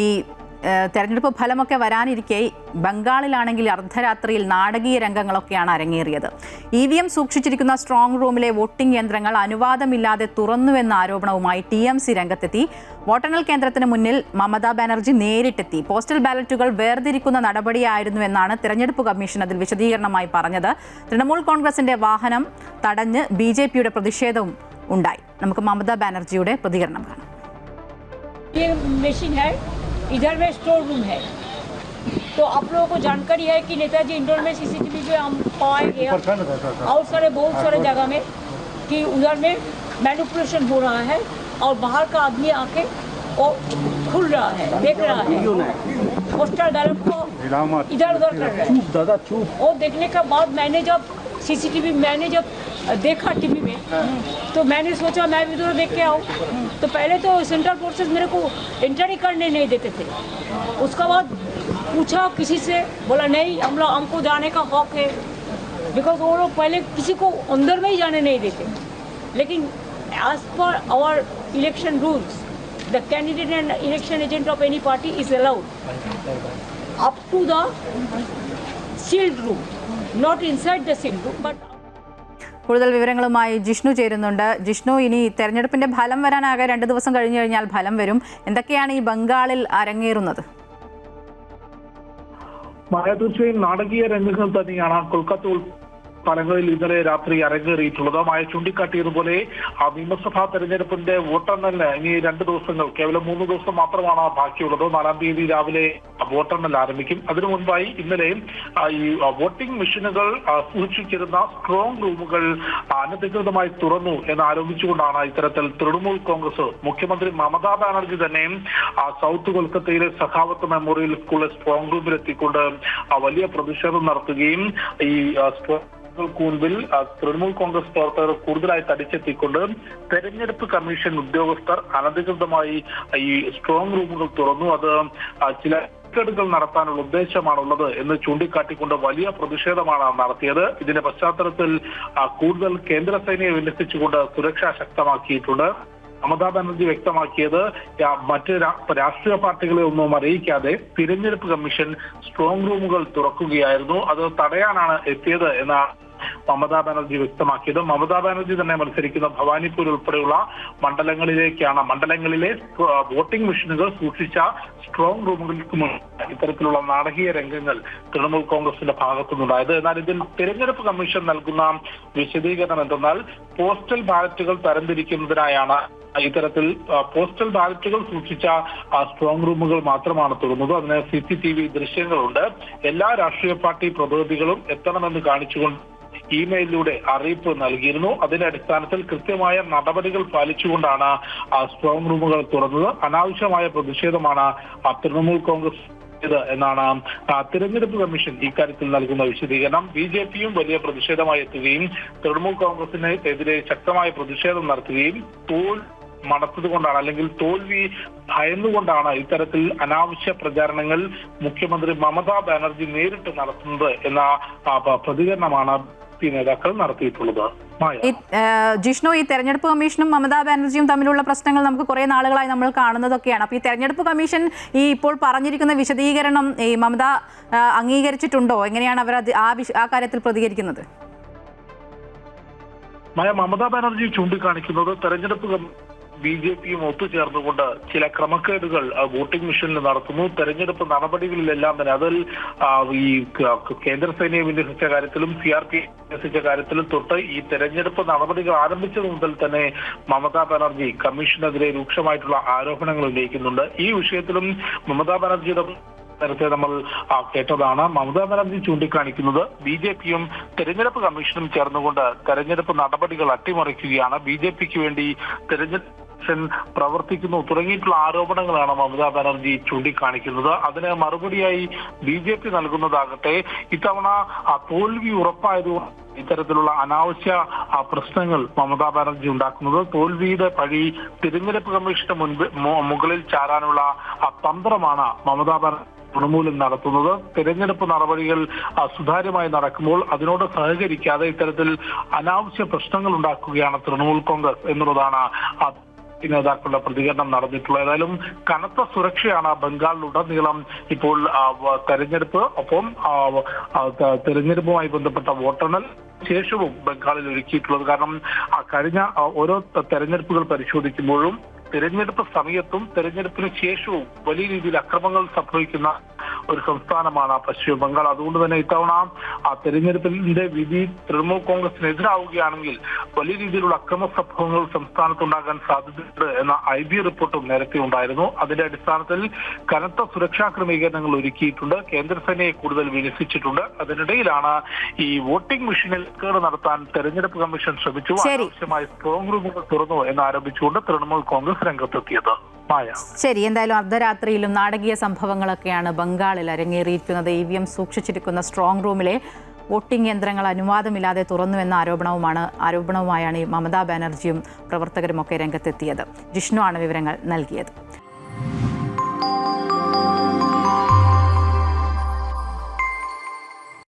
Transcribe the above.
ഈ തെരഞ്ഞെടുപ്പ് ഫലമൊക്കെ വരാനിരിക്കെ ബംഗാളിലാണെങ്കിൽ അർദ്ധരാത്രിയിൽ നാടകീയ രംഗങ്ങളൊക്കെയാണ് അരങ്ങേറിയത്. EVM സൂക്ഷിച്ചിരിക്കുന്ന സ്ട്രോങ് റൂമിലെ വോട്ടിംഗ് യന്ത്രങ്ങൾ അനുവാദമില്ലാതെ തുറന്നുവെന്ന ആരോപണവുമായി TMC രംഗത്തെത്തി. വോട്ടെണ്ണൽ കേന്ദ്രത്തിന് മുന്നിൽ മമതാ ബാനർജി നേരിട്ടെത്തി. പോസ്റ്റൽ ബാലറ്റുകൾ വേർതിരിക്കുന്ന നടപടിയായിരുന്നുവെന്നാണ് തെരഞ്ഞെടുപ്പ് കമ്മീഷൻ അതിൽ വിശദീകരണമായി പറഞ്ഞത്. തൃണമൂൽ കോൺഗ്രസിന്റെ വാഹനം തടഞ്ഞ് BJPയുടെ പ്രതിഷേധവും ഉണ്ടായി. നമുക്ക് മമതാ ബാനർജിയുടെ പ്രതികരണം കാണാം. इधर में स्टोर रूम है, तो आप लोगों को जानकारी है कि नेताजी इंडोर में CCTV पे हम पाएंगे और बहुत सारे जगह में कि उधर में मैनिपुलेशन हो रहा है और बाहर का आदमी आके वो खुल रहा है, देख रहा है, पोस्टल बैलेट को इधर उधर कर रहा है। और देखने के बाद मैंने जब CCTV देखा टीवी में, तो मैंने सोचा मैं भी उधर देख के आऊँ। तो पहले तो सेंट्रल फोर्सेस मेरे को एंटर ही करने नहीं देते थे। उसका बाद पूछा किसी से, बोला नहीं हमको जाने का हक है, बिकॉज वो लोग पहले किसी को अंदर में ही जाने नहीं देते। लेकिन as per our election rules, the candidate and election agent of any party is allowed up to the sealed room, not inside the sealed room, but കൂടുതൽ വിവരങ്ങളുമായി ജിഷ്ണു ചേരുന്നുണ്ട്. ജിഷ്ണു, ഇനി തെരഞ്ഞെടുപ്പിന്റെ ഫലം വരാനാകെ 2 ദിവസം കഴിഞ്ഞു കഴിഞ്ഞാൽ ഫലം വരും. എന്തൊക്കെയാണ് ഈ ബംഗാളിൽ അരങ്ങേറുന്നത്? തീർച്ചയായും നാടകീയ രംഗങ്ങൾ തന്നെയാണ് കൊൽക്കത്ത സ്ഥലങ്ങളിൽ ഇന്നലെ രാത്രി അരങ്ങേറിയിട്ടുള്ളത്. മായ ചൂണ്ടിക്കാട്ടിയതുപോലെ നിയമസഭാ തെരഞ്ഞെടുപ്പിന്റെ വോട്ടെണ്ണലിന് ഇനി 2 ദിവസങ്ങൾ, കേവലം 3 ദിവസം മാത്രമാണ് ബാക്കിയുള്ളത്. 4-ാം തീയതി രാവിലെ വോട്ടെണ്ണൽ ആരംഭിക്കും. അതിനു മുൻപായി ഇന്നലെ ഈ വോട്ടിംഗ് മെഷീനുകൾ സൂക്ഷിച്ചിരുന്ന സ്ട്രോങ് റൂമുകൾ അനധികൃതമായി തുറന്നു എന്ന് ആരോപിച്ചുകൊണ്ടാണ് ഇത്തരത്തിൽ തൃണമൂൽ കോൺഗ്രസ് മുഖ്യമന്ത്രി മമതാ ബാനർജി തന്നെ സൗത്ത് കൊൽക്കത്തയിലെ സഖാവത്ത് മെമ്മോറിയൽ സ്കൂളിലെ സ്ട്രോങ് റൂമിലെത്തിക്കൊണ്ട് വലിയ പ്രതിഷേധം നടത്തുകയും ഈ മുൻപിൽ തൃണമൂൽ കോൺഗ്രസ് പ്രവർത്തകർ കൂടുതലായി തടിച്ചെത്തിക്കൊണ്ട് തെരഞ്ഞെടുപ്പ് കമ്മീഷൻ ഉദ്യോഗസ്ഥർ അനധികൃതമായി ഈ സ്ട്രോങ് റൂമുകൾ തുറന്നു, അത് ചില കൾ നടത്താനുള്ള ഉദ്ദേശമാണുള്ളത് എന്ന് ചൂണ്ടിക്കാട്ടിക്കൊണ്ട് വലിയ പ്രതിഷേധമാണ് നടത്തിയത്. ഇതിന്റെ പശ്ചാത്തലത്തിൽ കൂടുതൽ കേന്ദ്ര സേനയെ വിന്യസിച്ചുകൊണ്ട് സുരക്ഷ ശക്തമാക്കിയിട്ടുണ്ട്. മമതാ ബാനർജി വ്യക്തമാക്കിയത് മറ്റ് രാഷ്ട്രീയ പാർട്ടികളെ ഒന്നും അറിയിക്കാതെ തിരഞ്ഞെടുപ്പ് കമ്മീഷൻ സ്ട്രോങ് റൂമുകൾ തുറക്കുകയായിരുന്നു, അത് തടയാനാണ് എത്തിയത് എന്നാണ് മമതാ ബാനർജി വ്യക്തമാക്കിയത്. മമതാ ബാനർജി തന്നെ മത്സരിക്കുന്ന ഭവാനിപ്പൂർ ഉൾപ്പെടെയുള്ള മണ്ഡലങ്ങളിലെ വോട്ടിംഗ് മെഷീനുകൾ സൂക്ഷിച്ച സ്ട്രോങ് റൂമുകൾക്ക് മുന്നിൽ ഇത്തരത്തിലുള്ള നാടകീയ രംഗങ്ങൾ തൃണമൂൽ കോൺഗ്രസിന്റെ ഭാഗത്തുനിന്നുണ്ടായത്. എന്നാൽ ഇതിൽ തിരഞ്ഞെടുപ്പ് കമ്മീഷൻ നൽകുന്ന വിശദീകരണം എന്തെന്നാൽ പോസ്റ്റൽ ബാലറ്റുകൾ തരംതിരിക്കുന്നതിനായാണ് ഇത്തരത്തിൽ പോസ്റ്റൽ ബാലറ്റുകൾ സൂക്ഷിച്ച സ്ട്രോങ് റൂമുകൾ മാത്രമാണ് തുറന്നത്. അതിന് CCTV ദൃശ്യങ്ങളുണ്ട്. എല്ലാ രാഷ്ട്രീയ പാർട്ടി പ്രതിനിധികളും എത്തണമെന്ന് കാണിച്ചുകൊണ്ട് ഇമെയിലിലൂടെ അറിയിപ്പ് നൽകിയിരുന്നു. അതിന്റെ അടിസ്ഥാനത്തിൽ കൃത്യമായ നടപടികൾ പാലിച്ചുകൊണ്ടാണ് സ്ട്രോങ് റൂമുകൾ തുറന്നത്. അനാവശ്യമായ പ്രതിഷേധമാണ് തൃണമൂൽ കോൺഗ്രസ് എന്നാണ് തിരഞ്ഞെടുപ്പ് കമ്മീഷൻ ഇക്കാര്യത്തിൽ നൽകുന്ന വിശദീകരണം. BJPയും വലിയ പ്രതിഷേധമായി എത്തുകയും തൃണമൂൽ കോൺഗ്രസിനെതിരെ ശക്തമായ പ്രതിഷേധം നടത്തുകയും മണത്തതുകൊണ്ടാണ്, അല്ലെങ്കിൽ തോൽവി ഭയന്നുകൊണ്ടാണ് ഇത്തരത്തിൽ അനാവശ്യ പ്രചാരണങ്ങൾ മുഖ്യമന്ത്രി മമതാ ബാനർജി നേരിട്ട് നടത്തുന്നത് എന്ന പ്രതികരണമാണ് നേതാക്കൾ നടത്തിയിട്ടുള്ളത്. ജിഷ്ണു, ഈ തെരഞ്ഞെടുപ്പ് കമ്മീഷനും മമതാ ബാനർജിയും തമ്മിലുള്ള പ്രശ്നങ്ങൾ നമുക്ക് കുറെ നാളുകളായി നമ്മൾ കാണുന്നതൊക്കെയാണ്. അപ്പൊ ഈ തെരഞ്ഞെടുപ്പ് കമ്മീഷൻ ഈ ഇപ്പോൾ പറഞ്ഞിരിക്കുന്ന വിശദീകരണം ഈ മമത അംഗീകരിച്ചിട്ടുണ്ടോ? എങ്ങനെയാണ് അവർ ആ കാര്യത്തിൽ പ്രതികരിക്കുന്നത്? മമതാ ബാനർജി ചൂണ്ടിക്കാണിക്കുന്നത് തെരഞ്ഞെടുപ്പ് BJPയും ഒത്തുചേർന്നുകൊണ്ട് ചില ക്രമക്കേടുകൾ വോട്ടിംഗ് മെഷീനിൽ നടത്തുന്നു. തെരഞ്ഞെടുപ്പ് നടപടികളിലെല്ലാം തന്നെ അതിൽ ഈ കേന്ദ്ര സേനയെ വിന്യസിച്ച കാര്യത്തിലും CRP വിന്യസിച്ച കാര്യത്തിലും തൊട്ട് ഈ തെരഞ്ഞെടുപ്പ് നടപടികൾ ആരംഭിച്ചത് മുതൽ തന്നെ മമതാ ബാനർജി കമ്മീഷനെതിരെ രൂക്ഷമായിട്ടുള്ള ആരോപണങ്ങൾ ഉന്നയിക്കുന്നുണ്ട്. ഈ വിഷയത്തിലും മമതാ ബാനർജിയുടെ നേരത്തെ നമ്മൾ കേട്ടതാണ്. മമതാ ബാനർജി ചൂണ്ടിക്കാണിക്കുന്നത് BJPയും തെരഞ്ഞെടുപ്പ് കമ്മീഷനും ചേർന്നുകൊണ്ട് തെരഞ്ഞെടുപ്പ് നടപടികൾ അട്ടിമറിക്കുകയാണ്, BJPക്ക് വേണ്ടി തെരഞ്ഞെടുപ്പ് പ്രവർത്തിക്കുന്നു തുടങ്ങിയിട്ടുള്ള ആരോപണങ്ങളാണ് മമതാ ബാനർജി ചൂണ്ടിക്കാണിക്കുന്നത്. അതിന് മറുപടിയായി BJP നൽകുന്നതാകട്ടെ ഇത്തവണ തോൽവി ഉറപ്പായതുകൊണ്ട് ഇത്തരത്തിലുള്ള അനാവശ്യ പ്രശ്നങ്ങൾ മമതാ ബാനർജി ഉണ്ടാക്കുന്നത്. തോൽവിയുടെ പഴി തിരഞ്ഞെടുപ്പ് കമ്മീഷന് മുകളിൽ ചാരാനുള്ള തന്ത്രമാണ് മമതാ ബാനർജി തൃണമൂലം നടത്തുന്നത്. തിരഞ്ഞെടുപ്പ് നടപടികൾ സുതാര്യമായി നടക്കുമ്പോൾ അതിനോട് സഹകരിക്കാതെ ഇത്തരത്തിൽ അനാവശ്യ പ്രശ്നങ്ങൾ ഉണ്ടാക്കുകയാണ് തൃണമൂൽ കോൺഗ്രസ് എന്നുള്ളതാണ് നേതാക്കളുടെ പ്രതികരണം നടന്നിട്ടുള്ളത്. ഏതായാലും കനത്ത സുരക്ഷയാണ് ബംഗാളിലുടനീളം ഇപ്പോൾ തെരഞ്ഞെടുപ്പ് ഒപ്പം തെരഞ്ഞെടുപ്പുമായി ബന്ധപ്പെട്ട വോട്ടെണ്ണൽ ശേഷവും ബംഗാളിൽ ഒരുക്കിയിട്ടുള്ളത്. കാരണം കഴിഞ്ഞ ഓരോ തെരഞ്ഞെടുപ്പുകൾ പരിശോധിക്കുമ്പോഴും തെരഞ്ഞെടുപ്പ് സമയത്തും തെരഞ്ഞെടുപ്പിന് ശേഷവും വലിയ രീതിയിൽ അക്രമങ്ങൾ സംഭവിക്കുന്ന ഒരു സംസ്ഥാനമാണ് പശ്ചിമ ബംഗാൾ. അതുകൊണ്ട് തന്നെ ഇത്തവണ തെരഞ്ഞെടുപ്പിന്റെ വിധി തൃണമൂൽ കോൺഗ്രസിനെതിരാവുകയാണെങ്കിൽ വലിയ രീതിയിലുള്ള അക്രമ സംഭവങ്ങൾ സംസ്ഥാനത്തുണ്ടാകാൻ സാധ്യതയുണ്ട് എന്ന IB റിപ്പോർട്ടും നേരത്തെ ഉണ്ടായിരുന്നു. അതിന്റെ അടിസ്ഥാനത്തിൽ കനത്ത സുരക്ഷാ ക്രമീകരണങ്ങൾ ഒരുക്കിയിട്ടുണ്ട്. കേന്ദ്രസേനയെ കൂടുതൽ വിന്യസിച്ചിട്ടുണ്ട്. അതിനിടയിലാണ് ഈ വോട്ടിംഗ് മെഷീനിൽ കേട് നടത്താൻ തെരഞ്ഞെടുപ്പ് കമ്മീഷൻ ശ്രമിച്ചു. ആവശ്യമായ സ്ട്രോങ് റൂമുകൾ തുറന്നു എന്നാരോപിച്ചുകൊണ്ട് തൃണമൂൽ കോൺഗ്രസ് രംഗത്തെത്തിയത്. ശരി, എന്തായാലും അർദ്ധരാത്രിയിലും നാടകീയ സംഭവങ്ങളൊക്കെയാണ് ബംഗാളിൽ അരങ്ങേറിയിരിക്കുന്നത്. EVM സൂക്ഷിച്ചിരിക്കുന്ന സ്ട്രോങ് റൂമിലെ വോട്ടിംഗ് യന്ത്രങ്ങൾ അനുവാദമില്ലാതെ തുറന്നുവെന്ന ആരോപണവുമായാണ് മമതാ ബാനർജിയും പ്രവർത്തകരുമൊക്കെ രംഗത്തെത്തിയത്. ജിഷ്ണു ആണ് വിവരങ്ങൾ നൽകിയത്.